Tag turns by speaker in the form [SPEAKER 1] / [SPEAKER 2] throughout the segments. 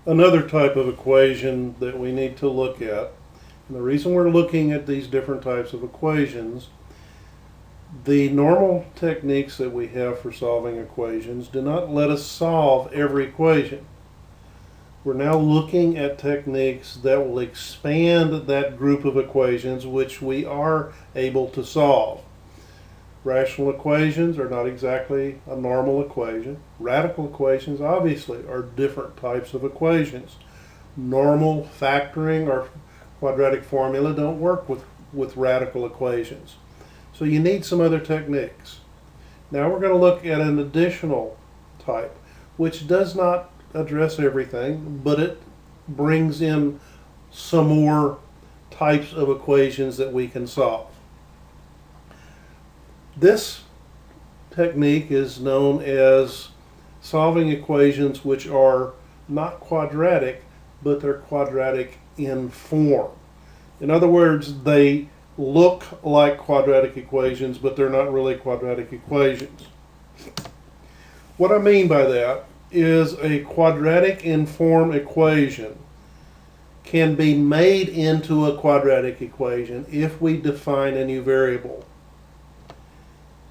[SPEAKER 1] Another type of equation that we need to look at, and the reason we're looking at these different types of equations, the normal techniques that we have for solving equations do not let us solve every equation. We're now looking at techniques that will expand that group of equations which we are able to solve. Rational equations are not exactly a normal equation. Radical equations obviously are different types of equations. Normal factoring or quadratic formula don't work with radical equations. So you need some other techniques. Now we're going to look at an additional type, which does not address everything, but it brings in some more types of equations that we can solve. This technique is known as solving equations which are not quadratic, but they're quadratic in form. In other words, they look like quadratic equations, but they're not really quadratic equations. What I mean by that is a quadratic in form equation can be made into a quadratic equation if we define a new variable.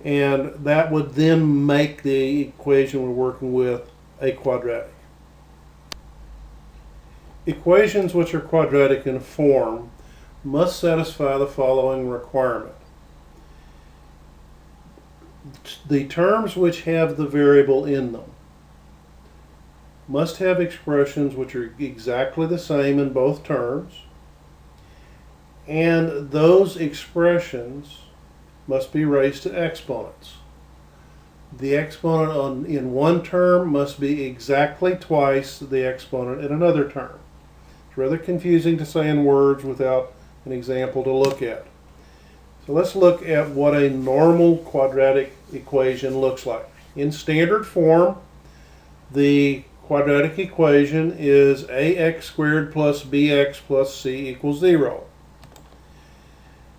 [SPEAKER 1] And that would then make the equation we're working with a quadratic. Equations which are quadratic in form must satisfy the following requirement. The terms which have the variable in them must have expressions which are exactly the same in both terms, and those expressions must be raised to exponents. The exponent in one term must be exactly twice the exponent in another term. It's rather confusing to say in words without an example to look at. So let's look at what a normal quadratic equation looks like. In standard form, the quadratic equation is ax squared plus bx plus c equals 0.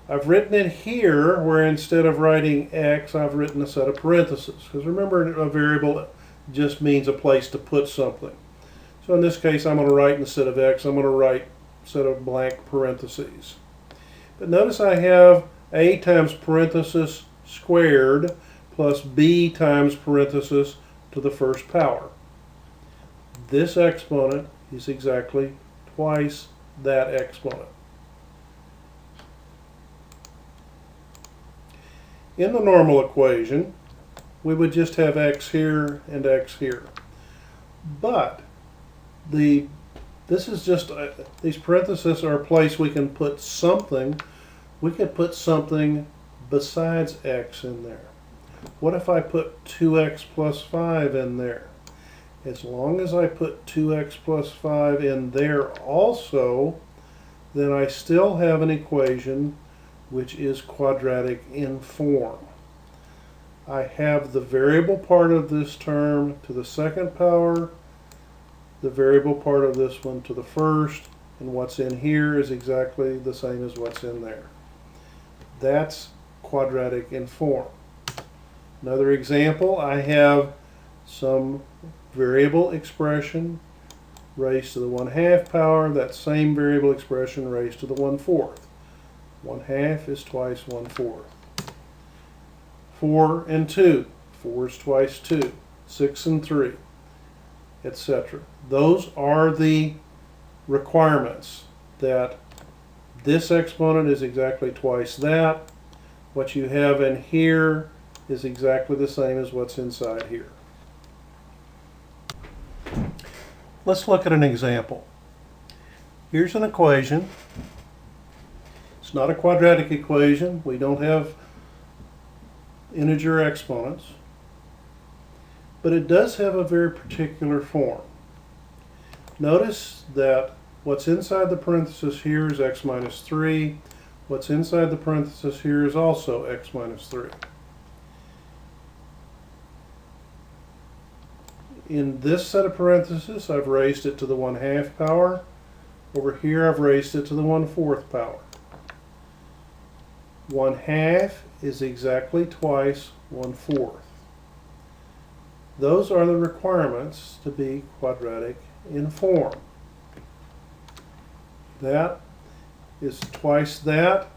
[SPEAKER 1] I've written it here where instead of writing x, I've written a set of parentheses. Because remember, a variable just means a place to put something. So in this case, I'm going to write instead of x, I'm going to write a set of blank parentheses. But notice I have a times parenthesis squared plus b times parenthesis to the first power. This exponent is exactly twice that exponent. In the normal equation, we would just have x here and x here. But these parentheses are a place we can put something. We could put something besides x in there. What if I put 2x plus 5 in there? As long as I put 2x plus 5 in there also, then I still have an equation which is quadratic in form. I have the variable part of this term to the second power, the variable part of this one to the first, and what's in here is exactly the same as what's in there. That's quadratic in form. Another example, I have some variable expression raised to the 1/2 power, that same variable expression raised to the 1/4. 1/2 is twice 1/4. 4 and 2. 4 is twice 2. 6 and 3, etc. Those are the requirements, that this exponent is exactly twice that. What you have in here is exactly the same as what's inside here. Let's look at an example. Here's an equation. It's not a quadratic equation. We don't have integer exponents. But it does have a very particular form. Notice that what's inside the parenthesis here is x minus 3. What's inside the parenthesis here is also x minus 3. In this set of parentheses, I've raised it to the 1/2 power. Over here, I've raised it to the 1/4 power. 1/2 is exactly twice 1/4. Those are the requirements to be quadratic in form. That is twice that,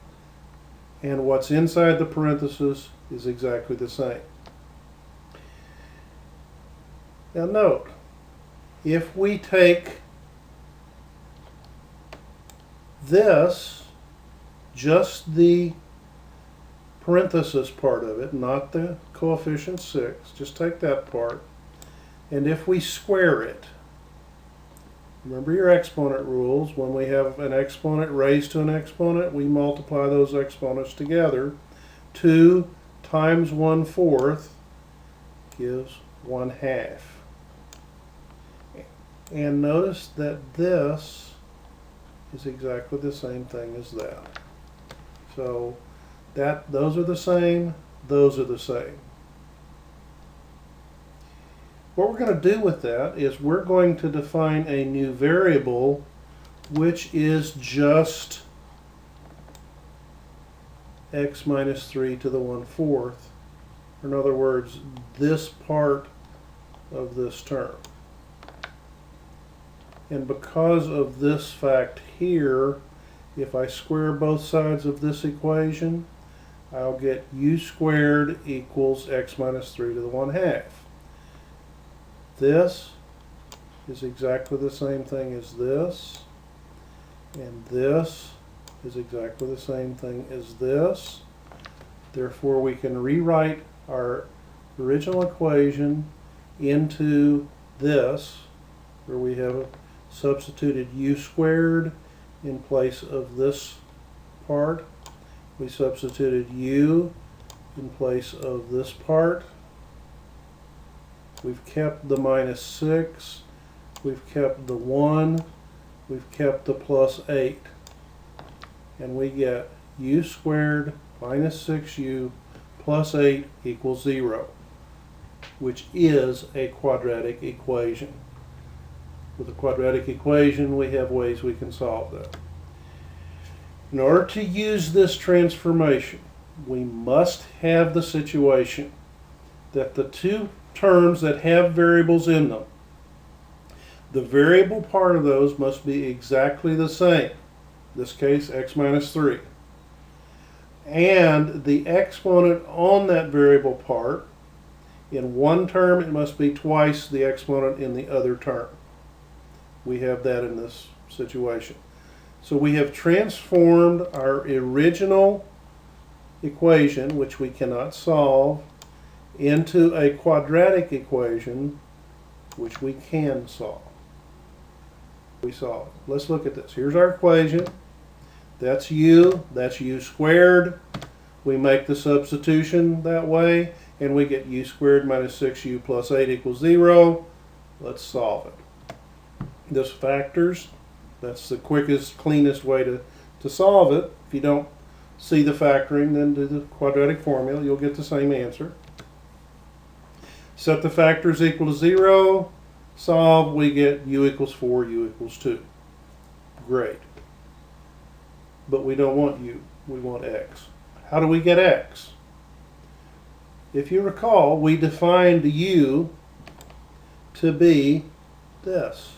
[SPEAKER 1] and what's inside the parenthesis is exactly the same. Now note, if we take this, just the parenthesis part of it, not the coefficient 6, just take that part, and if we square it, remember your exponent rules, when we have an exponent raised to an exponent, we multiply those exponents together. 2 times 1/4 gives 1/2. And notice that this is exactly the same thing as that. So those are the same, those are the same. What we're going to do with that is we're going to define a new variable which is just x minus 3 to the 1/4. In other words, this part of this term. And because of this fact here, if I square both sides of this equation, I'll get u squared equals x minus 3 to the 1/2. This is exactly the same thing as this, and this is exactly the same thing as this. Therefore, we can rewrite our original equation into this, where we have substituted u squared in place of this part. We substituted u in place of this part. We've kept the minus 6, we've kept the 1, we've kept the plus 8. And we get u squared minus 6u plus 8 equals 0, which is a quadratic equation. With a quadratic equation, we have ways we can solve that. In order to use this transformation, we must have the situation that the two terms that have variables in them, the variable part of those must be exactly the same. In this case, x minus 3. And the exponent on that variable part, in one term, it must be twice the exponent in the other term. We have that in this situation. So we have transformed our original equation, which we cannot solve, into a quadratic equation, which we can solve. We solve it. Let's look at this. Here's our equation. That's u squared. We make the substitution that way, and we get u squared minus 6u plus 8 equals 0. Let's solve it. This factors. That's the quickest, cleanest way to solve it. If you don't see the factoring, then do the quadratic formula. You'll get the same answer. Set the factors equal to 0. Solve, we get u equals 4, u equals 2. Great. But we don't want u, we want x. How do we get x? If you recall, we defined u to be this.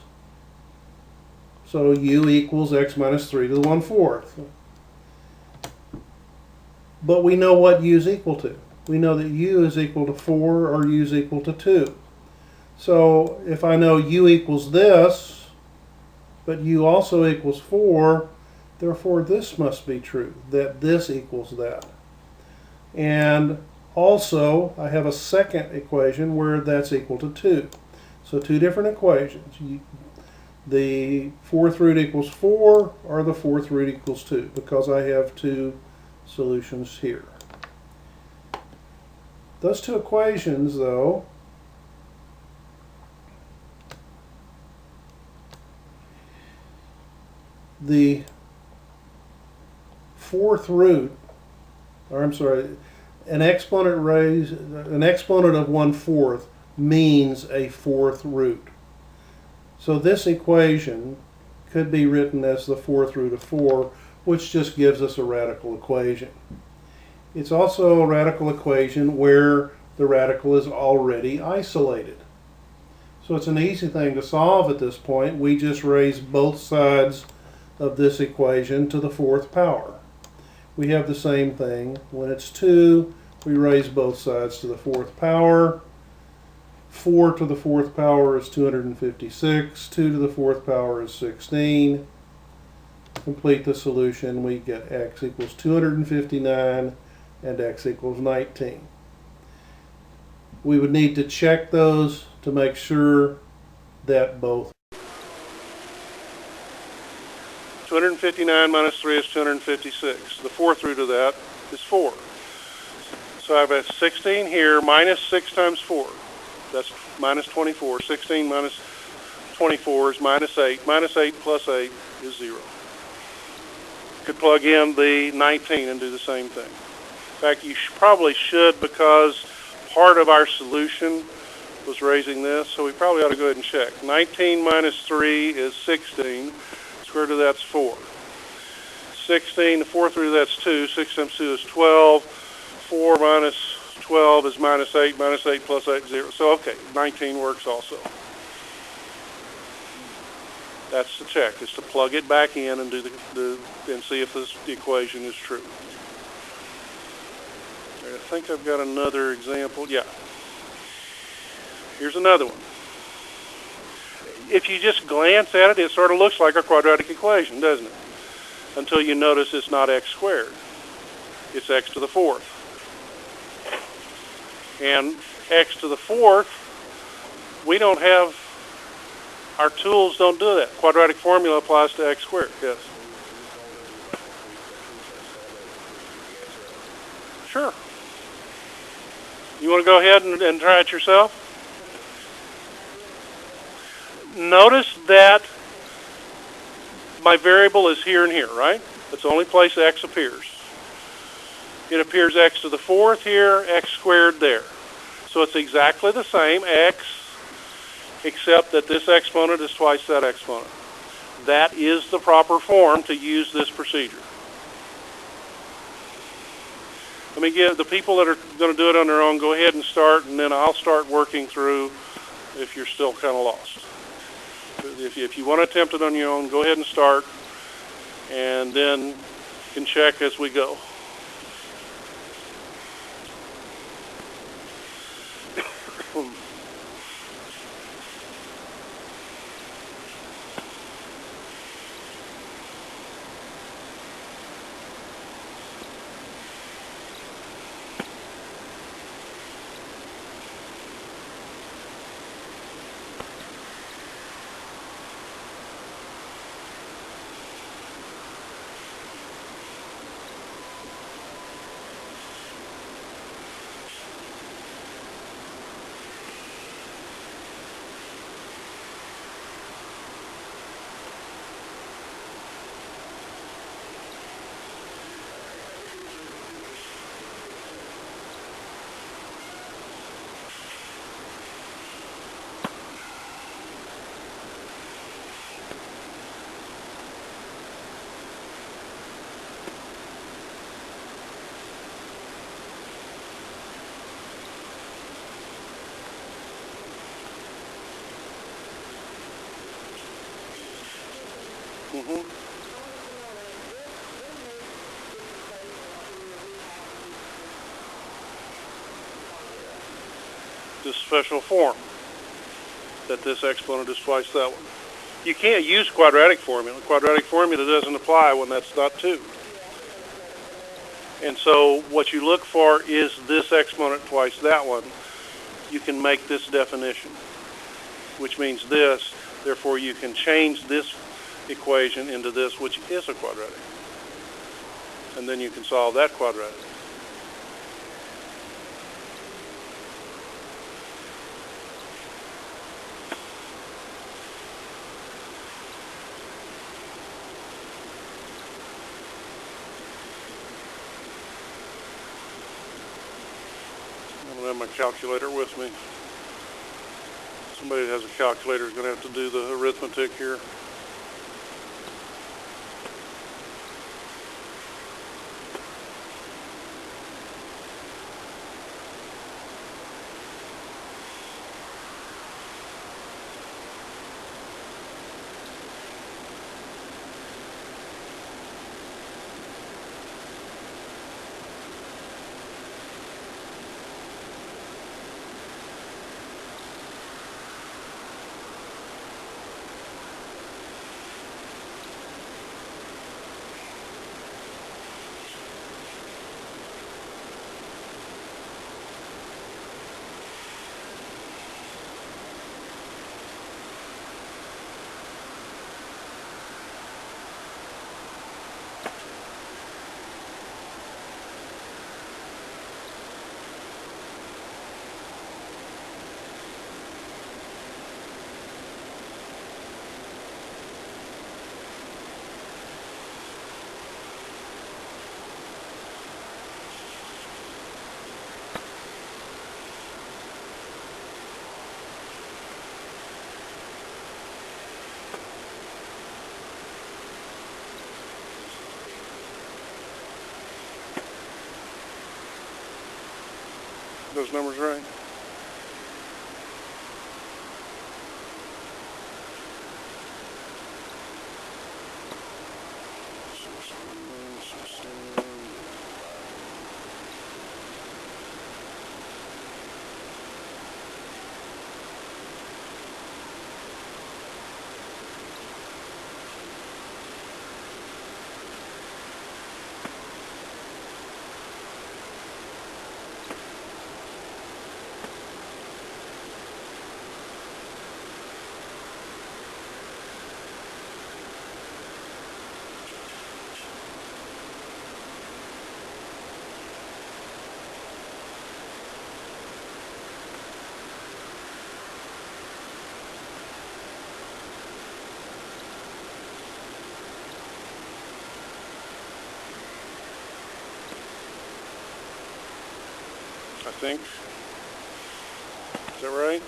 [SPEAKER 1] So u equals x minus 3 to the 1/4. But we know what u is equal to. We know that u is equal to 4 or u is equal to 2. So if I know u equals this, but u also equals 4, therefore this must be true, that this equals that. And also, I have a second equation where that's equal to 2. So two different equations. The fourth root equals 4 or the fourth root equals 2, because I have two solutions here. Those two equations, though, the fourth root, or I'm sorry, an exponent of 1/4 means a fourth root. So this equation could be written as the fourth root of 4, which just gives us a radical equation. It's also a radical equation where the radical is already isolated. So it's an easy thing to solve at this point. We just raise both sides of this equation to the fourth power. We have the same thing. When it's 2, we raise both sides to the fourth power. 4 to the fourth power is 256. 2 to the fourth power is 16. Complete the solution, we get x equals 259 and x equals 19. We would need to check those to make sure that both 259 minus 3 is 256. The fourth root of that is 4. So I have a 16 here minus 6 times 4. That's minus 24. 16 minus 24 is minus 8. Minus 8 plus 8 is 0. Could plug in the 19 and do the same thing. In fact, you probably should, because part of our solution was raising this, so we probably ought to go ahead and check. 19 minus 3 is 16. Square root of that's 4. 16, the fourth root of that's 2. 6 times 2 is 12. 4 minus 12 is minus 8. Minus 8 plus 8 is 0. So, okay, 19 works also. That's the check, is to plug it back in and do and see if this equation is true. I think I've got another example. Yeah. Here's another one. If you just glance at it, it sort of looks like a quadratic equation, doesn't it? Until you notice it's not x squared. It's x to the fourth. And x to the fourth, we don't have, our tools don't do that. Quadratic formula applies to x squared, yes. Sure. You want to go ahead and try it yourself? Notice that my variable is here and here, right? That's the only place x appears. It appears x to the fourth here, x squared there. So it's exactly the same, x, except that this exponent is twice that exponent. That is the proper form to use this procedure. Let me give the people that are going to do it on their own, go ahead and start, and then I'll start working through if you're still kind of lost. If you want to attempt it on your own, go ahead and start, and then you can check as we go. This special form, that this exponent is twice that one. You can't use quadratic formula. Quadratic formula doesn't apply when that's not 2. And so what you look for is this exponent twice that one. You can make this definition, which means this. Therefore, you can change this equation into this, which is a quadratic. And then you can solve that quadratic. I don't have my calculator with me. Somebody that has a calculator is going to have to do the arithmetic here.
[SPEAKER 2] those numbers right? I think. Is that right?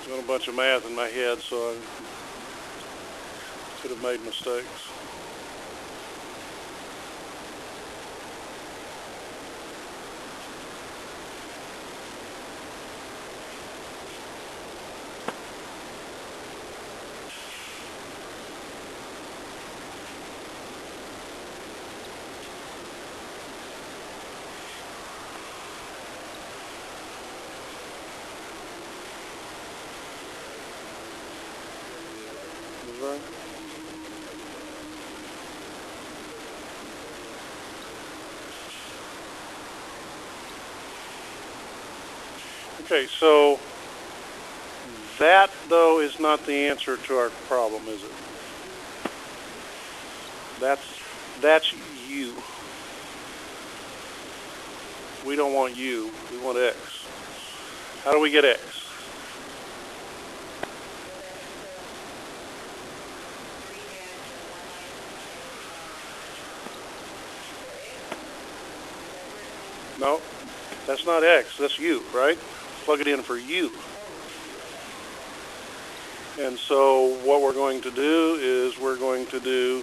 [SPEAKER 2] Doing a bunch of math in my head, so I could have made mistakes. Right. Okay, so that, though, is not the answer to our problem, is it? That's U. We don't want U, we want X. How do we get X? No, that's not X, that's U, right? Plug it in for U. And so what we're going to do is we're going to do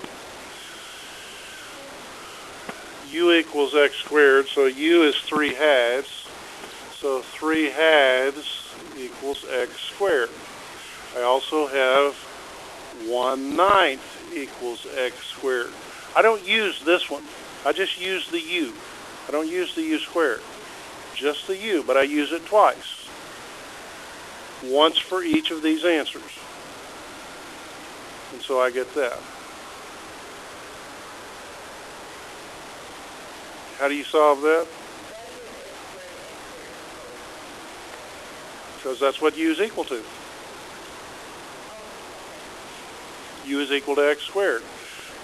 [SPEAKER 2] U equals X squared, so U is 3/2. So 3/2 equals X squared. I also have 1/9 equals X squared. I don't use this one. I just use the U. I don't use the U squared. Just the U, but I use it twice. Once for each of these answers. And so I get that. How do you solve that? Because that's what U is equal to. U is equal to X squared.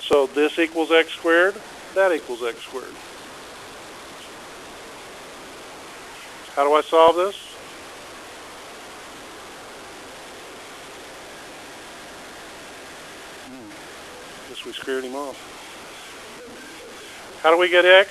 [SPEAKER 2] So this equals X squared, that equals X squared. How do I solve this? Guess we scared him off. How do we get X?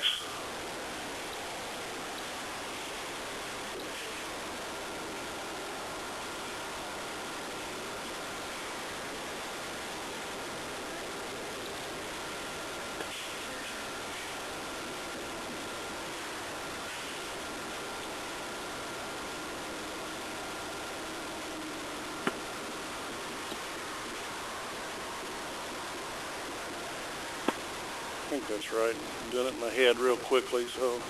[SPEAKER 2] I think that's right. I'm doing it in my head real quickly, so.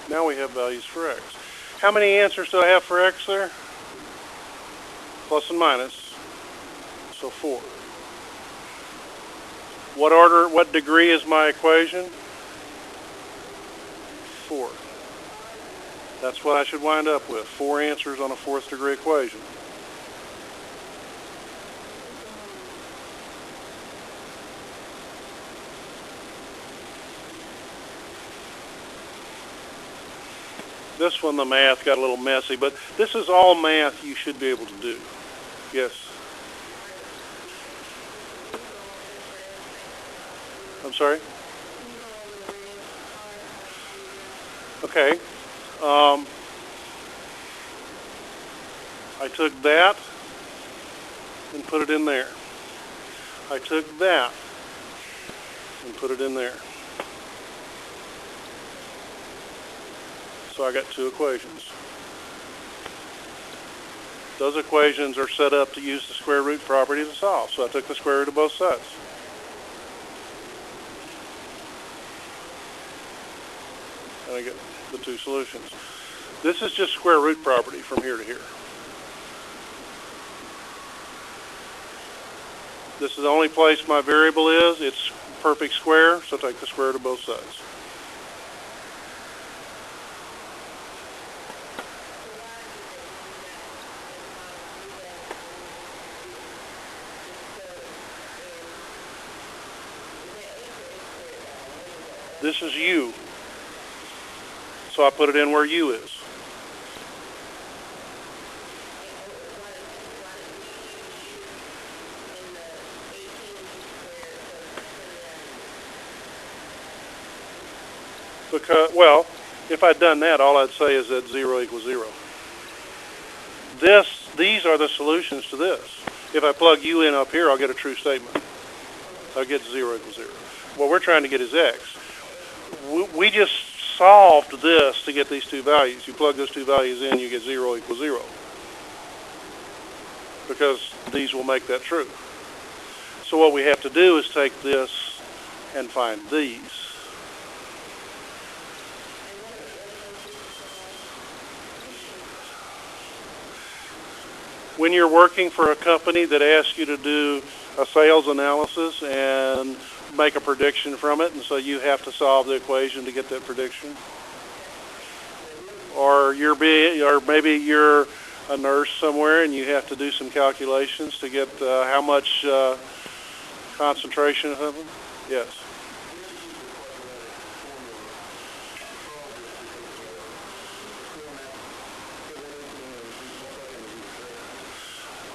[SPEAKER 2] Now we have values for X. How many answers do I have for X there? Plus and minus, so 4. What order, what degree is my equation? 4. That's what I should wind up with, 4 answers on a 4th degree equation. This one, the math got a little messy, but this is all math you should be able to do. Yes? I'm sorry? Okay. I took that and put it in there. I took that and put it in there. So I got two equations. Those equations are set up to use the square root property to solve. So I took the square root of both sides. And I get the two solutions. This is just square root property from here to here. This is the only place my variable is. It's perfect square, so take the square root of both sides. This is u. So I put it in where u is. Because, well, if I'd done that, all I'd say is that 0 equals 0. These are the solutions to this. If I plug u in up here, I'll get a true statement. I'll get 0 equals 0. What we're trying to get is x. We just solved this to get these two values. You plug those two values in, you get 0 equals 0. Because these will make that true. So what we have to do is take this and find these. When you're working for a company that asks you to do a sales analysis and make a prediction from it, and so you have to solve the equation to get that prediction, or maybe you're a nurse somewhere and you have to do some calculations to get how much concentration of something. Yes.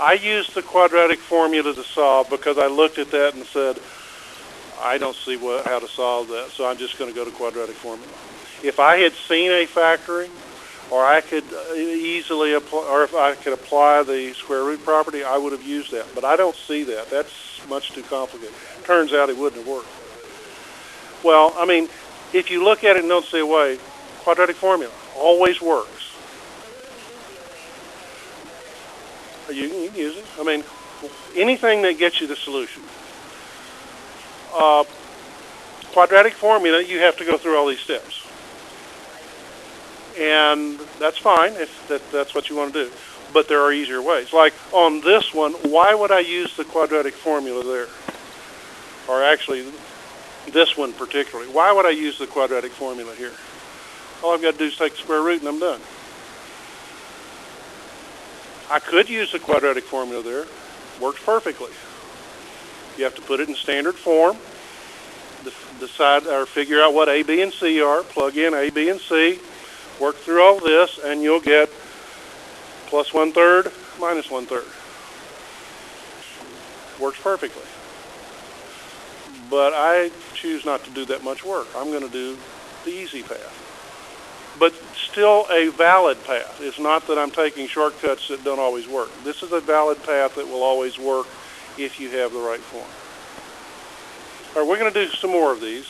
[SPEAKER 2] I used the quadratic formula to solve because I looked at that and said, I don't see how to solve that, so I'm just going to go to quadratic formula. If I had seen a factoring, or I could easily apply, or if I could apply the square root property, I would have used that. But I don't see that. That's much too complicated. Turns out it wouldn't have worked. Well, I mean, if you look at it and don't see a way, quadratic formula always works. You can use it. I mean, anything that gets you the solution. Quadratic formula, you have to go through all these steps. And that's fine if that's what you want to do. But there are easier ways. Like on this one, why would I use the quadratic formula there? Or actually, this one particularly. Why would I use the quadratic formula here? All I've got to do is take the square root and I'm done. I could use the quadratic formula there. Works perfectly. You have to put it in standard form, decide or figure out what A, B, and C are, plug in A, B, and C, work through all this, and you'll get plus 1/3, minus 1/3. Works perfectly. But I choose not to do that much work. I'm going to do the easy path. But still a valid path. It's not that I'm taking shortcuts that don't always work. This is a valid path that will always work if you have the right form. All right, we're going to do some more of these.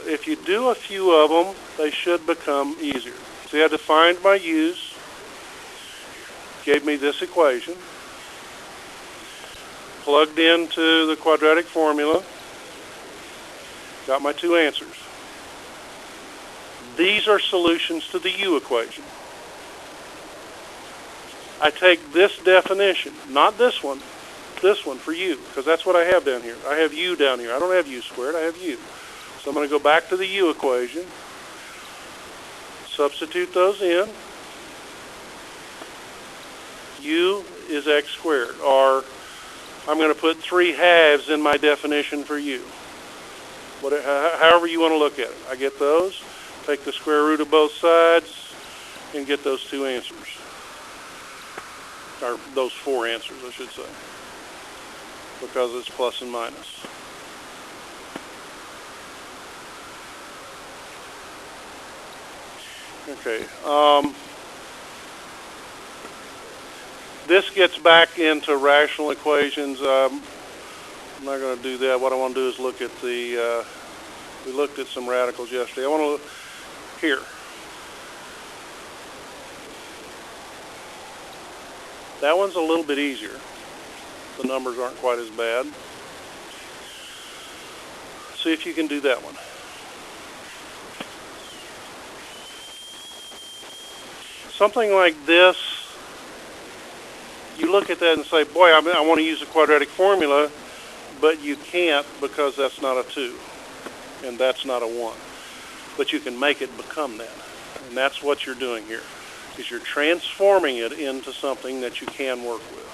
[SPEAKER 2] If you do a few of them, they should become easier. So I had to find my u's. Gave me this equation. Plugged into the quadratic formula. Got my two answers. These are solutions to the u equation. I take this definition, not this one for u, because that's what I have down here. I have u down here. I don't have u squared, I have u. So I'm going to go back to the u equation, substitute those in. U is x squared, or I'm going to put 3/2 in my definition for u. However you want to look at it. I get those, take the square root of both sides, and get those two answers. Or those four answers, I should say, because it's plus and minus. Okay. This gets back into rational equations. I'm not going to do that. What I want to do is look at the, we looked at some radicals yesterday. I want to look here. That one's a little bit easier. The numbers aren't quite as bad. See if you can do that one. Something like this, you look at that and say, boy, I want to use a quadratic formula, but you can't because that's not a 2, and that's not a 1. But you can make it become that. And that's what you're doing here, is you're transforming it into something that you can work with.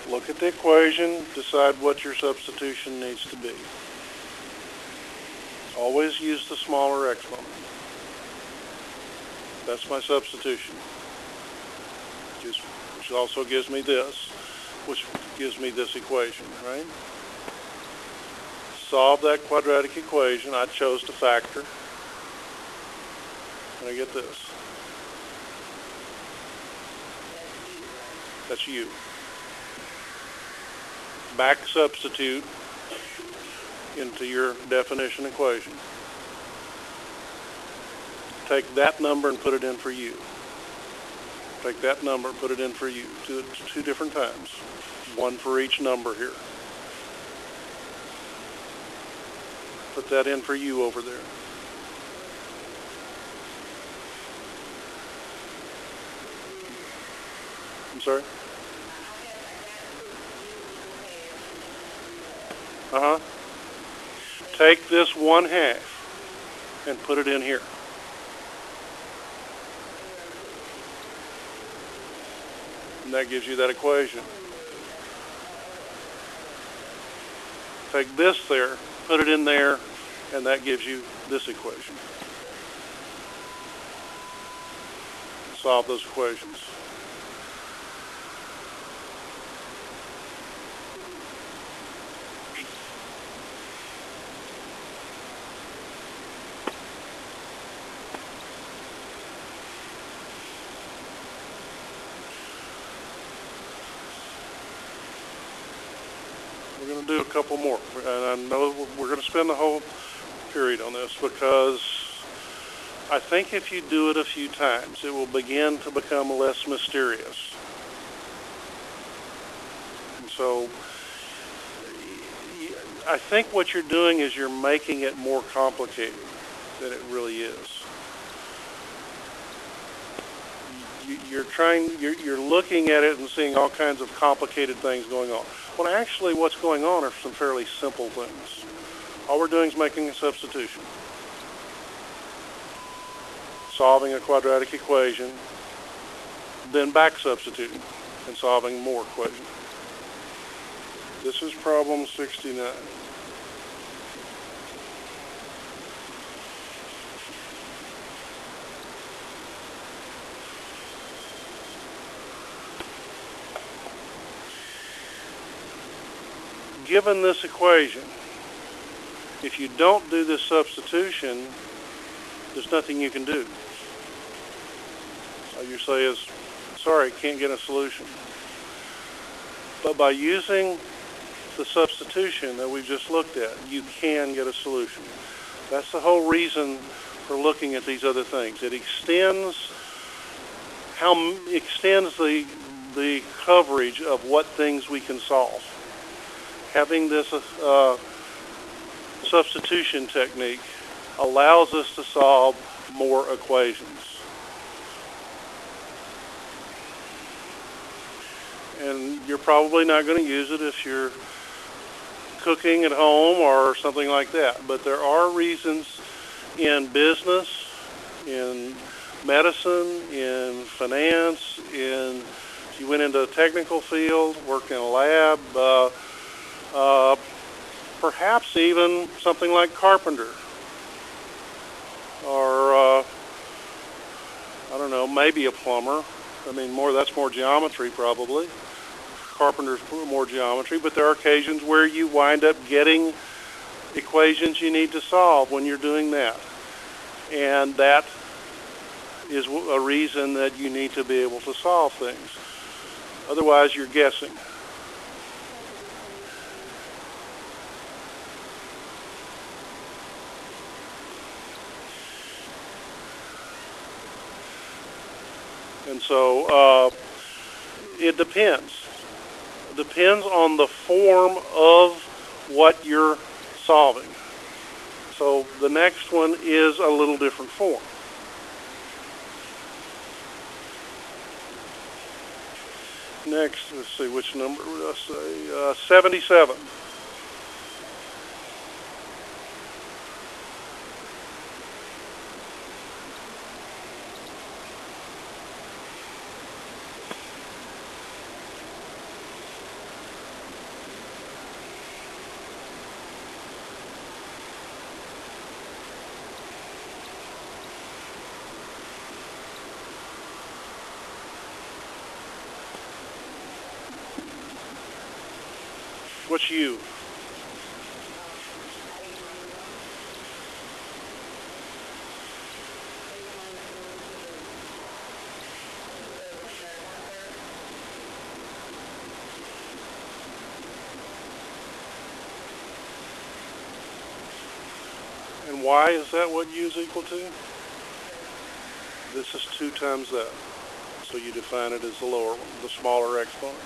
[SPEAKER 2] Look at the equation, decide what your substitution needs to be. Always use the smaller exponent. That's my substitution. Which also gives me this, which gives me this equation, right? Solve that quadratic equation. I chose to factor. And I get this. That's u. Back substitute into your definition equation. Take that number and put it in for u. Take that number, put it in for u. Two different times. One for each number here. Put that in for u over there. I'm sorry? Take this 1/2 and put it in here. And that gives you that equation. Take this there, put it in there, and that gives you this equation. Solve those equations. We're going to do a couple more, and I know we're going to spend the whole period on this because I think if you do it a few times, it will begin to become less mysterious. And so I think what you're doing is you're making it more complicated than it really is. you're looking at it and seeing all kinds of complicated things going on. Well, actually, what's going on are some fairly simple things. All we're doing is making a substitution, solving a quadratic equation, then back substituting and solving more equations. This is problem 69. Given this equation, if you don't do this substitution, there's nothing you can do. All you say is, sorry, can't get a solution. But by using the substitution that we just looked at, you can get a solution. That's the whole reason for looking at these other things. It extends the coverage of what things we can solve. Having this substitution technique allows us to solve more equations. And you're probably not going to use it if you're cooking at home or something like that. But there are reasons in business, in medicine, in finance, if you went into a technical field, worked in a lab, perhaps even something like carpenter, or I don't know, maybe a plumber. I mean, that's more geometry probably. Carpenter's more geometry, but there are occasions where you wind up getting equations you need to solve when you're doing that. And that is a reason that you need to be able to solve things. Otherwise, you're guessing. And so it depends. It depends on the form of what you're solving. So the next one is a little different form. Next, let's see, which number would I say? 77. What's U? And Y, is that what U is equal to? This is 2 times that. So you define it as the lower one, the smaller exponent.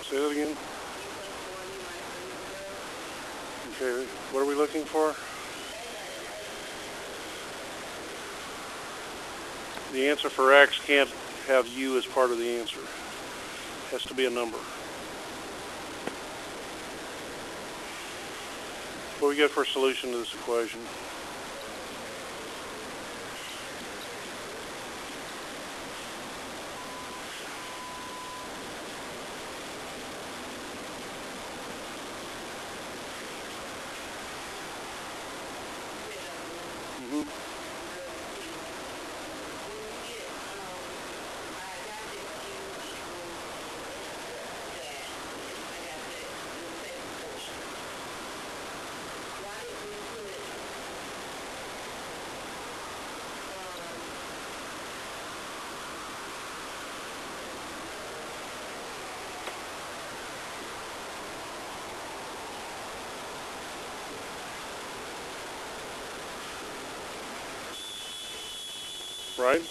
[SPEAKER 2] Say that again. Okay, what are we looking for? The answer for x can't have u as part of the answer. It has to be a number. What do we get for a solution to this equation? Right?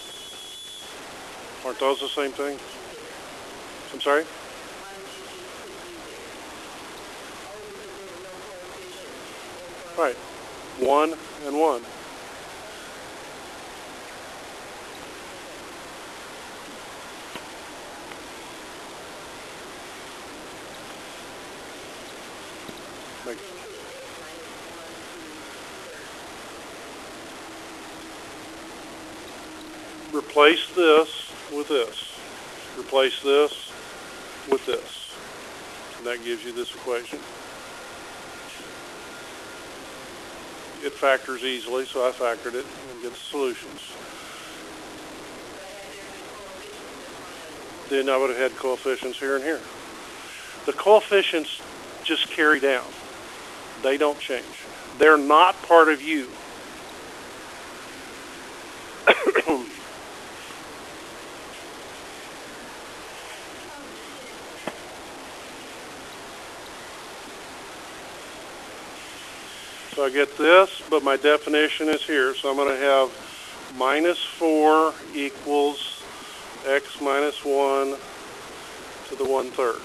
[SPEAKER 2] Aren't those the same thing? I'm sorry? Right. 1 and 1. Make Replace this with this. Replace this with this. And that gives you this equation. It factors easily, so I factored it and get the solutions. Then I would have had coefficients here and here. The coefficients just carry down. They don't change. They're not part of u. So I get this, but my definition is here. So I'm going to have minus 4 equals x minus 1 to the 1/3.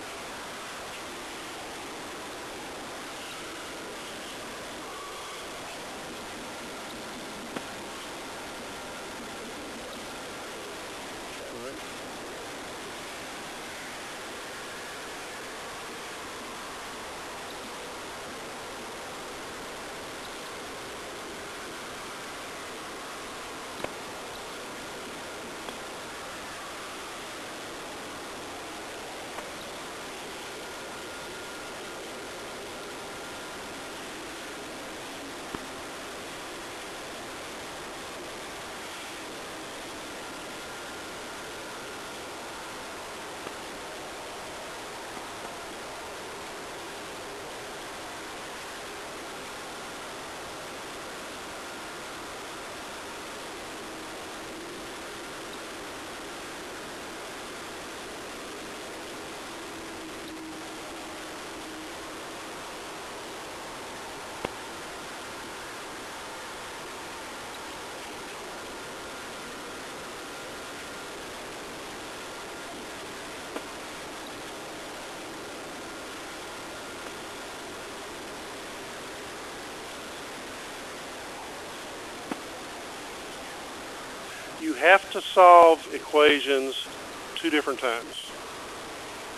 [SPEAKER 2] You have to solve equations 2 different times.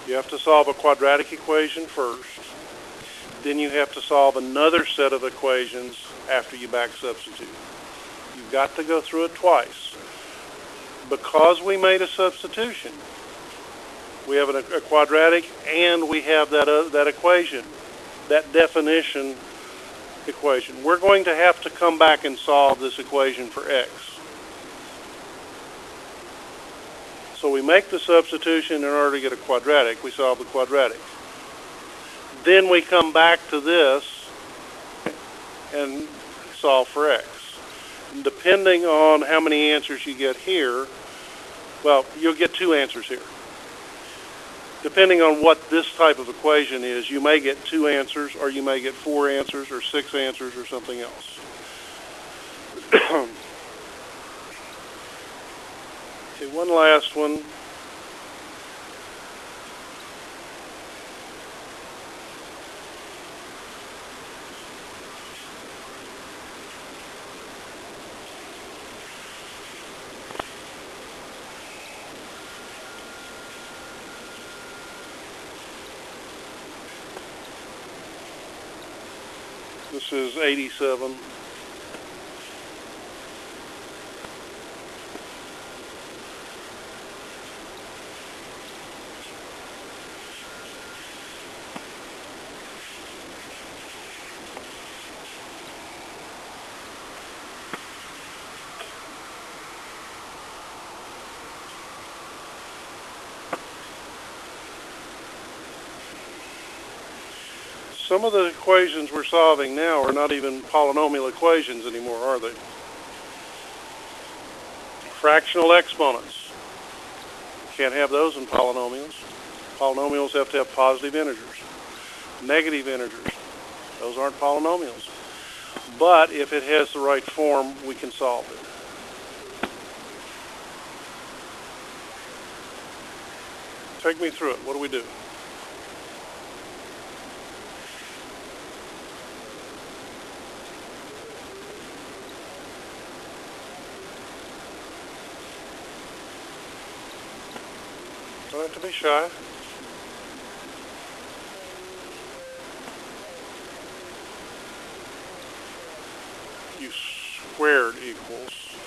[SPEAKER 2] You have to solve a quadratic equation first. Then you have to solve another set of equations after you back substitute. You've got to go through it twice. Because we made a substitution, we have a quadratic and we have that equation, that definition equation. We're going to have to come back and solve this equation for x. So we make the substitution in order to get a quadratic. We solve the quadratic. Then we come back to this and solve for x. And depending on how many answers you get here, well, you'll get 2 answers here. Depending on what this type of equation is, you may get 2 answers, or you may get 4 answers, or 6 answers, or something else. Okay, one last one. This is 87. Some of the equations we're solving now are not even polynomial equations anymore, are they? Fractional exponents. Can't have those in polynomials. Polynomials have to have positive integers. Negative integers. Those aren't polynomials. But if it has the right form, we can solve it. Take me through it. What do we do? Don't have to be shy. U squared equals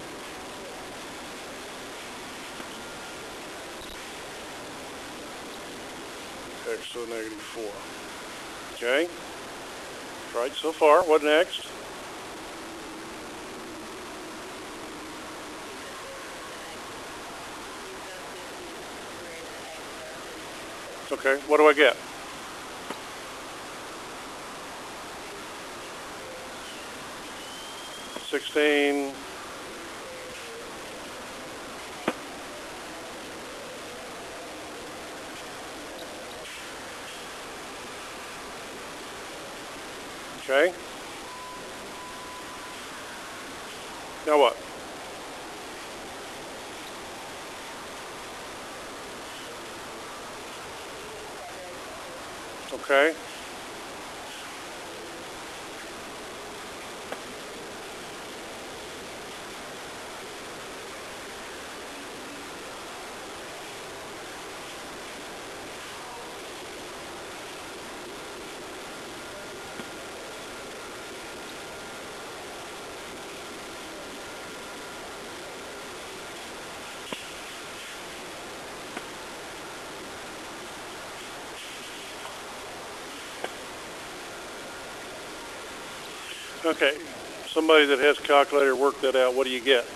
[SPEAKER 2] x to the negative 4. Okay? Right so far. What next? Okay, what do I get? $16. Okay. Now what? Okay. Okay, somebody that has a calculator, work that out. What do you get?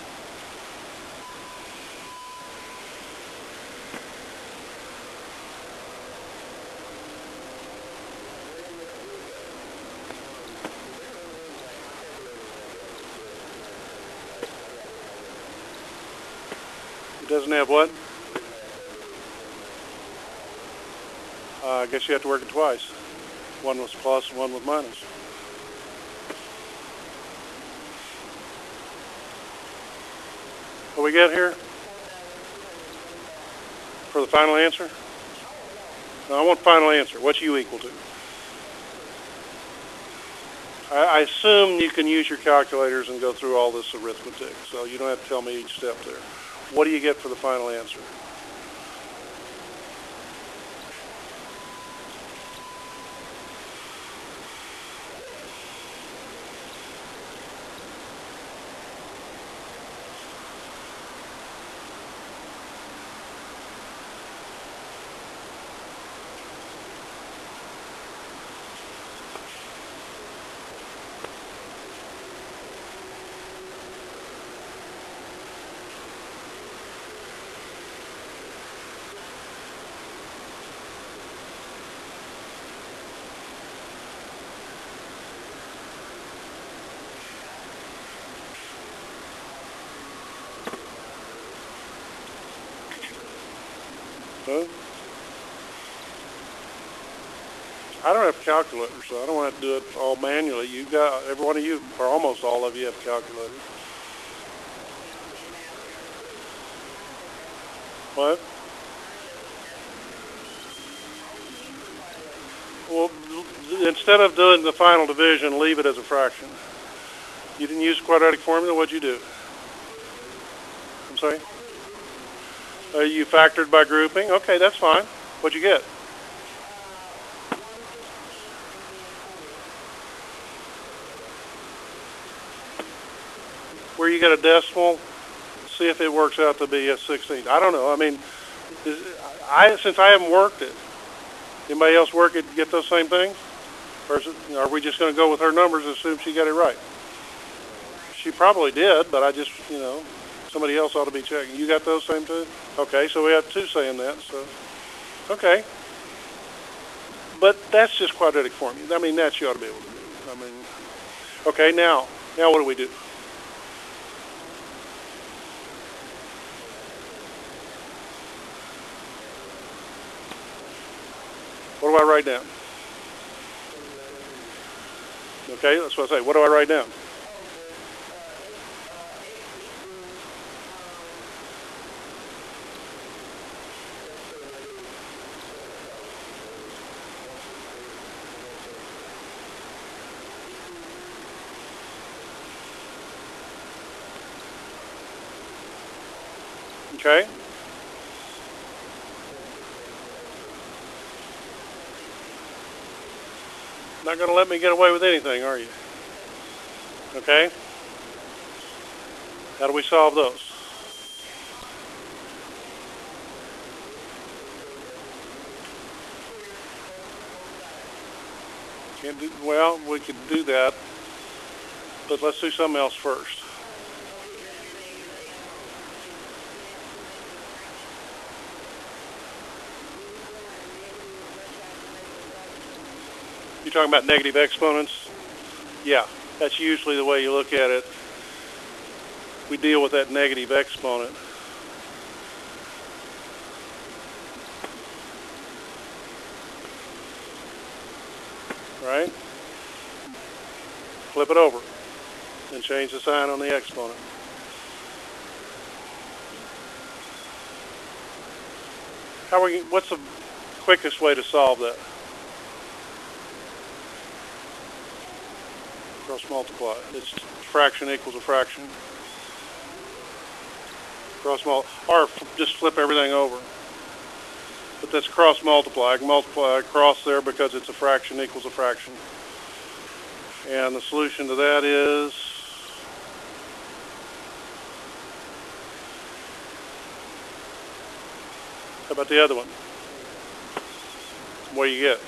[SPEAKER 2] It doesn't have what? I guess you have to work it twice. One with plus and one with minus. What we get here? For the final answer? No, I want final answer. What's U equal to? I assume you can use your calculators and go through all this arithmetic, so you don't have to tell me each step there. What do you get for the final answer? Huh? I don't have a calculator, so I don't have to do it all manually. You got, every one of you, or almost all of you, have calculators. What? Well, instead of doing the final division, leave it as a fraction. You didn't use quadratic formula, what'd you do? I'm sorry? You factored by grouping? Okay, that's fine. What'd you get? where you get a decimal, see if it works out to be a 16th. I don't know. I mean, since I haven't worked it, anybody else work it, get those same things? Or are we just going to go with her numbers and assume she got it right? She probably did, but I just, somebody else ought to be checking. You got those same too? Okay, so we have two saying that, so, okay. But that's just quadratic form. I mean, that you ought to be able to do. I mean, okay, now what do we do? What do I write down? Okay, that's what I say. What do I write down? Okay. Not going to let me get away with anything, are you? Okay. How do we solve those? Well, we could do that, but let's do something else first. You're talking about negative exponents? Yeah, that's usually the way you look at it. We deal with that negative exponent. Right? Flip it over and change the sign on the exponent. What's the quickest way to solve that? Cross multiply. It's fraction equals a fraction. Cross multiply, or just flip everything over. But that's cross multiply. I can multiply across there because it's a fraction equals a fraction. And the solution to that is how about the other one? What do you get?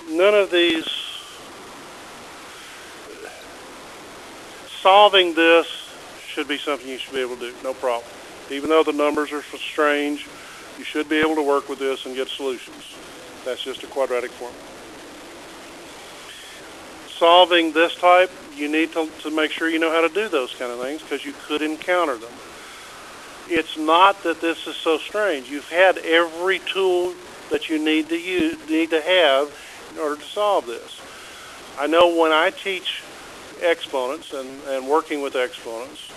[SPEAKER 2] None of these, solving this should be something you should be able to do, no problem. Even though the numbers are strange, you should be able to work with this and get solutions. That's just a quadratic formula. Solving this type, you need to make sure you know how to do those kind of things because you could encounter them. It's not that this is so strange. You've had every tool that you need to have in order to solve this. I know when I teach exponents and working with exponents,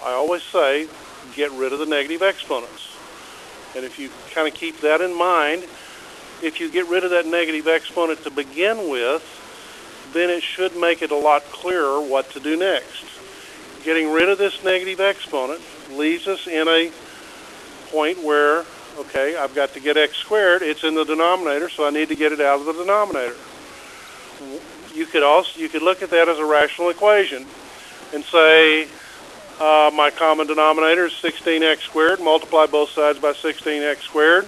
[SPEAKER 2] I always say get rid of the negative exponents. And if you kind of keep that in mind, if you get rid of that negative exponent to begin with, then it should make it a lot clearer what to do next. Getting rid of this negative exponent leaves us in a point where, okay, I've got to get x squared. It's in the denominator, so I need to get it out of the denominator. You could look at that as a rational equation and say my common denominator is 16x squared. Multiply both sides by 16x squared.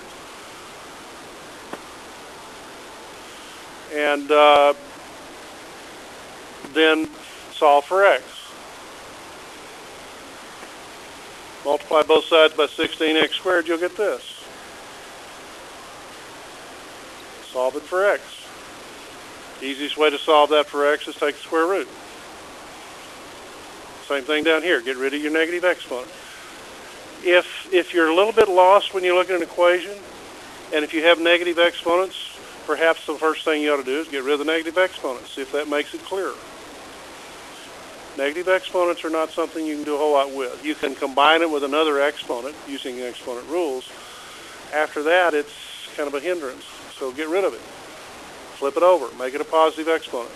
[SPEAKER 2] And then solve for x. Multiply both sides by 16x squared, you'll get this. Solve it for x. Easiest way to solve that for x is take the square root. Same thing down here. Get rid of your negative exponent. If you're a little bit lost when you look at an equation, And if you have negative exponents, perhaps the first thing you ought to do is get rid of the negative exponents, see if that makes it clearer. Negative exponents are not something you can do a whole lot with. You can combine it with another exponent using exponent rules. After that, it's kind of a hindrance, so get rid of it. Flip it over, make it a positive exponent.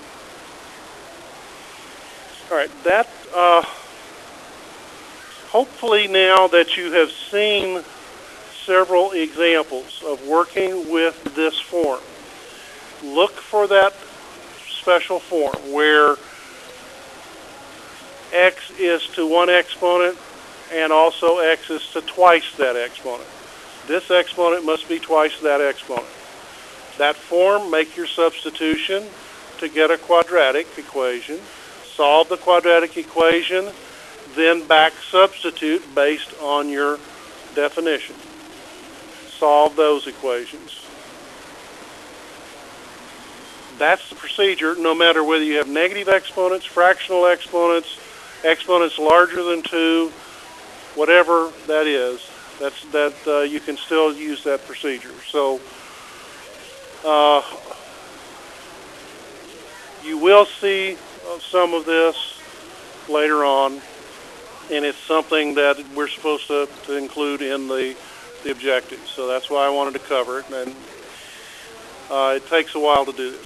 [SPEAKER 2] All right, that hopefully now that you have seen several examples of working with this form, look for that special form where x is to one exponent and also x is to twice that exponent. This exponent must be twice that exponent. That form, make your substitution to get a quadratic equation. Solve the quadratic equation, then back substitute based on your definition. Solve those equations. That's the procedure, no matter whether you have negative exponents, fractional exponents, exponents larger than 2, whatever that is, you can still use that procedure. So you will see some of this later on, and it's something that we're supposed to include in the objectives. So that's why I wanted to cover it, and it takes a while to do this.